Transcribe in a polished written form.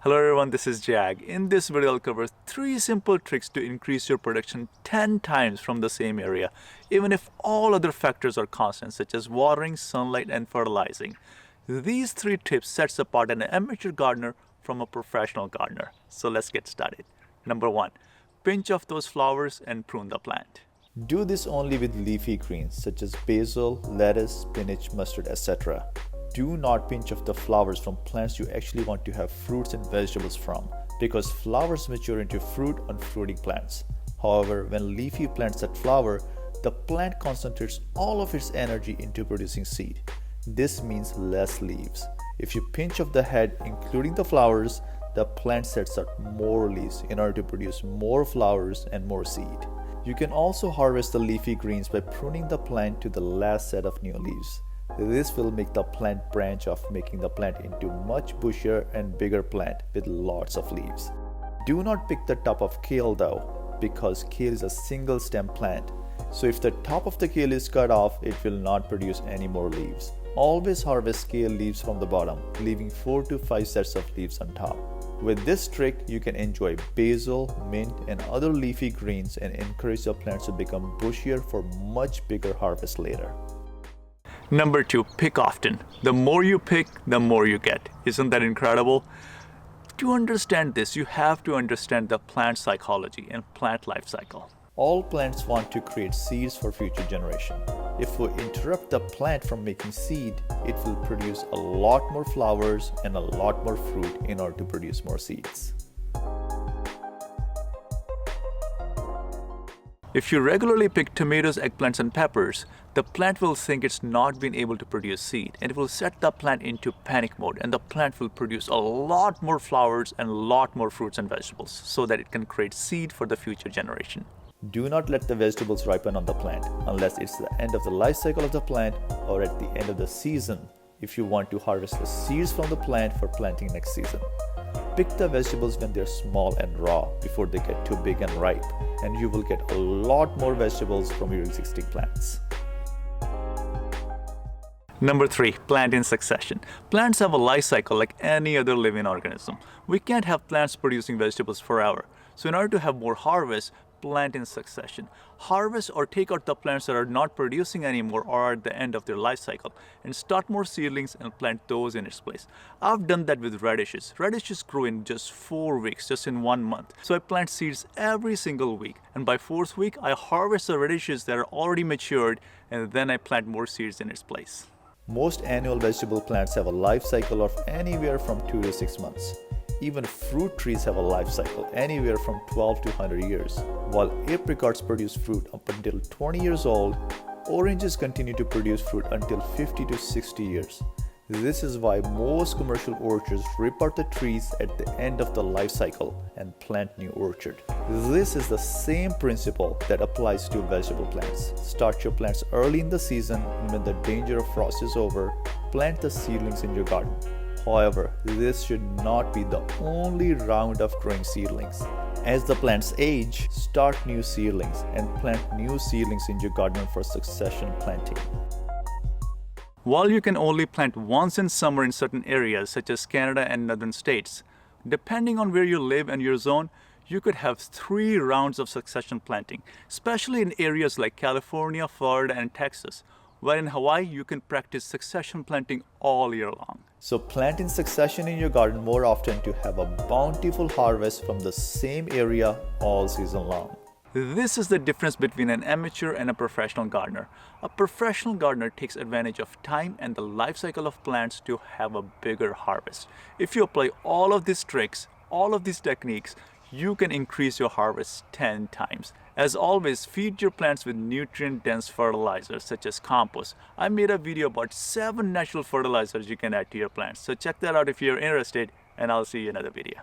Hello everyone, this is Jag. In this video I'll cover 3 simple tricks to increase your production 10 times from the same area, even if all other factors are constant such as watering, sunlight and fertilizing. These 3 tips sets apart an amateur gardener from a professional gardener. So let's get started. Number 1. Pinch off those flowers and prune the plant. Do this only with leafy greens such as basil, lettuce, spinach, mustard, etc. Do not pinch off the flowers from plants you actually want to have fruits and vegetables from, because flowers mature into fruit on fruiting plants. However, when leafy plants that flower, the plant concentrates all of its energy into producing seed. This means less leaves. If you pinch off the head, including the flowers, the plant sets out more leaves in order to produce more flowers and more seed. You can also harvest the leafy greens by pruning the plant to the last set of new leaves. This will make the plant branch off, making the plant into much bushier and bigger plant with lots of leaves. Do not pick the top of kale though, because kale is a single stem plant. So if the top of the kale is cut off, it will not produce any more leaves. Always harvest kale leaves from the bottom, leaving 4 to 5 sets of leaves on top. With this trick, you can enjoy basil, mint and other leafy greens and encourage your plants to become bushier for much bigger harvest later. Number 2. Pick often. The more you pick, the more you get. Isn't that incredible? To understand this, you have to understand the plant psychology and plant life cycle. All plants want to create seeds for future generation. If we interrupt the plant from making seed, it will produce a lot more flowers and a lot more fruit in order to produce more seeds. If you regularly pick tomatoes, eggplants and peppers, the plant will think it's not been able to produce seed and it will set the plant into panic mode, and the plant will produce a lot more flowers and a lot more fruits and vegetables so that it can create seed for the future generation. Do not let the vegetables ripen on the plant unless it's the end of the life cycle of the plant or at the end of the season if you want to harvest the seeds from the plant for planting next season. Pick the vegetables when they're small and raw before they get too big and ripe, and you will get a lot more vegetables from your existing plants. Number 3. Plant in succession. Plants have a life cycle like any other living organism. We can't have plants producing vegetables forever. So in order to have more harvest, plant in succession. Harvest or take out the plants that are not producing anymore or are at the end of their life cycle and start more seedlings and plant those in its place. I've done that with radishes. Radishes grow in just 4 weeks, just in 1 month. So I plant seeds every single week, and by 4th week I harvest the radishes that are already matured, and then I plant more seeds in its place. Most annual vegetable plants have a life cycle of anywhere from 2 to 6 months. Even fruit trees have a life cycle anywhere from 12 to 100 years. While apricots produce fruit up until 20 years old, oranges continue to produce fruit until 50 to 60 years. This is why most commercial orchards rip out the trees at the end of the life cycle and plant new orchard. This is the same principle that applies to vegetable plants. Start your plants early in the season, and when the danger of frost is over, plant the seedlings in your garden. However, this should not be the only round of growing seedlings. As the plants age, start new seedlings and plant new seedlings in your garden for succession planting. While you can only plant once in summer in certain areas such as Canada and northern states, depending on where you live and your zone, you could have 3 rounds of succession planting, especially in areas like California, Florida and Texas, where in Hawaii you can practice succession planting all year long. So plant in succession in your garden more often to have a bountiful harvest from the same area all season long. This is the difference between an amateur and a professional gardener. A professional gardener takes advantage of time and the life cycle of plants to have a bigger harvest. If you apply all of these tricks, all of these techniques, you can increase your harvest 10 times. As always, feed your plants with nutrient-dense fertilizers such as compost. I made a video about 7 natural fertilizers you can add to your plants, so check that out if you're interested, and I'll see you in another video.